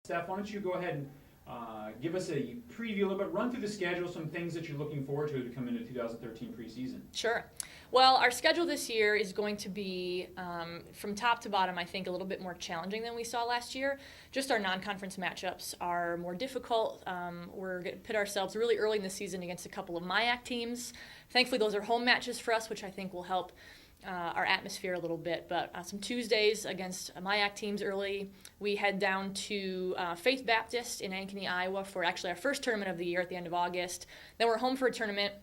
Steph, why don't you go ahead and give us a preview, a little bit, run through the schedule, some things that you're looking forward to come into 2013 preseason. Sure. Well, our schedule this year is going to be, from top to bottom, I think, a little bit more challenging than we saw last year. Just our non-conference matchups are more difficult. We're going to pit ourselves really early in the season against a couple of MIAC teams. Thankfully, those are home matches for us, which I think will help our atmosphere a little bit. But some Tuesdays against MIAC teams early. We head down to Faith Baptist in Ankeny, Iowa for actually our first tournament of the year at the end of August. Then we're home for a tournament.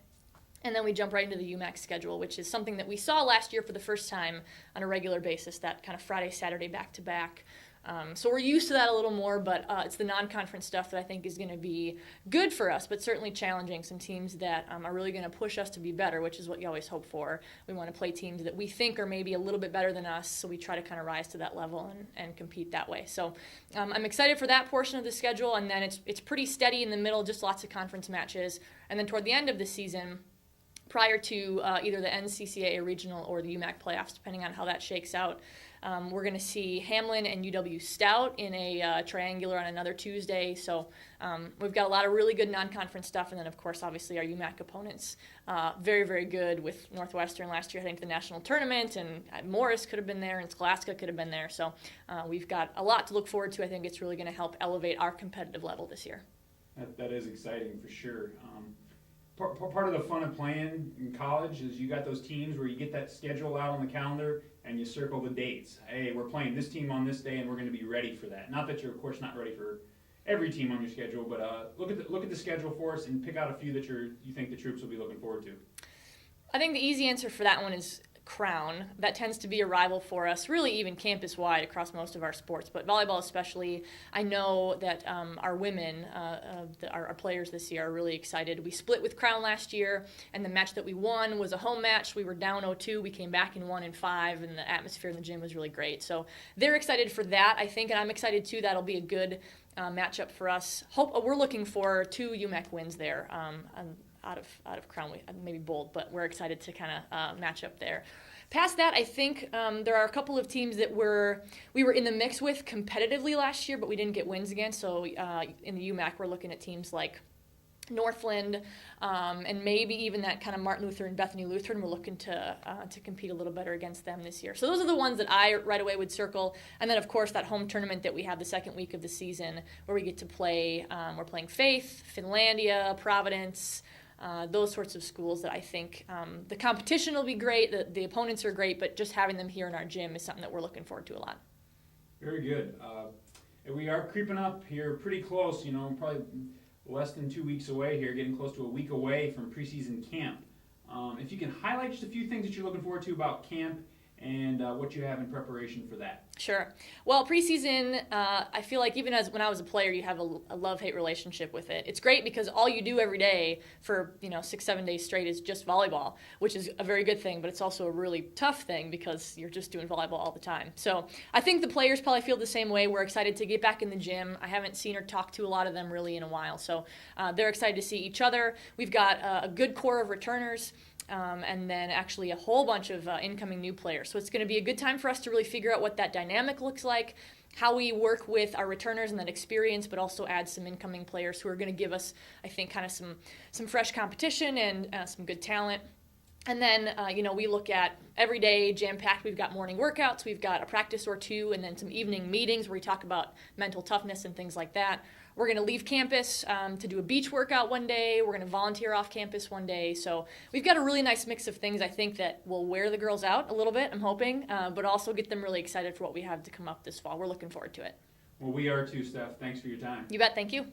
And then we jump right into the UMAC schedule, which is something that we saw last year for the first time on a regular basis, that kind of Friday, Saturday back-to-back. So we're used to that a little more, but it's the non-conference stuff that I think is going to be good for us, but certainly challenging. Some teams that are really going to push us to be better, which is what you always hope for. We want to play teams that we think are maybe a little bit better than us, so we try to kind of rise to that level and compete that way. So I'm excited for that portion of the schedule, and then it's pretty steady in the middle, just lots of conference matches. And then toward the end of the season, prior to either the NCCAA regional or the UMAC playoffs, depending on how that shakes out, we're going to see Hamlin and UW Stout in a triangular on another Tuesday. So we've got a lot of really good non-conference stuff. And then, of course, obviously our UMAC opponents, very, very good with Northwestern last year, I think, the national tournament. And Morris could have been there and Scholastica could have been there. So we've got a lot to look forward to. I think it's really going to help elevate our competitive level this year. That is exciting for sure. Part of the fun of playing in college is you got those teams where you get that schedule out on the calendar and you circle the dates. Hey, we're playing this team on this day and we're going to be ready for that. Not that you're, of course, not ready for every team on your schedule, but look at the schedule for us and pick out a few that you think the troops will be looking forward to. I think the easy answer for that one is Crown. That tends to be a rival for us, really even campus-wide across most of our sports, but volleyball especially. I know that our women, our players this year, are really excited. We split with Crown last year, and the match that we won was a home match. We were down 0-2. We came back and won in 5, and the atmosphere in the gym was really great. So they're excited for that, I think, and I'm excited too. That'll be a good matchup for us. We're looking for 2 UMAC wins there. Out of Crown, maybe bold, but we're excited to kind of match up there. Past that, I think there are a couple of teams that we were in the mix with competitively last year, but we didn't get wins against. So in the UMAC, we're looking at teams like Northland, and maybe even that kind of Martin Luther and Bethany Lutheran. We're looking to compete a little better against them this year. So those are the ones that I right away would circle. And then, of course, that home tournament that we have the second week of the season where we get to play. We're playing Faith, Finlandia, Providence, those sorts of schools that I think the competition will be great, the opponents are great, but just having them here in our gym is something that we're looking forward to a lot. Very good. We are creeping up here pretty close, probably less than 2 weeks away here, getting close to a week away from preseason camp. If you can highlight just a few things that you're looking forward to about camp and what you have in preparation for that. Sure. Well, preseason, I feel like even when I was a player, you have a love-hate relationship with it. It's great because all you do every day for 6-7 days straight is just volleyball, which is a very good thing, but it's also a really tough thing because you're just doing volleyball all the time. So I think the players probably feel the same way. We're excited to get back in the gym. I haven't seen or talked to a lot of them really in a while, so they're excited to see each other. We've got a good core of returners. And then actually a whole bunch of incoming new players. So it's going to be a good time for us to really figure out what that dynamic looks like, how we work with our returners and that experience, but also add some incoming players who are going to give us, I think, kind of some fresh competition and some good talent. And then, we look at every day jam-packed. We've got morning workouts, we've got a practice or two, and then some evening meetings where we talk about mental toughness and things like that. We're going to leave campus to do a beach workout one day. We're going to volunteer off campus one day. So we've got a really nice mix of things, I think, that will wear the girls out a little bit, I'm hoping, but also get them really excited for what we have to come up this fall. We're looking forward to it. Well, we are too, Steph. Thanks for your time. You bet. Thank you.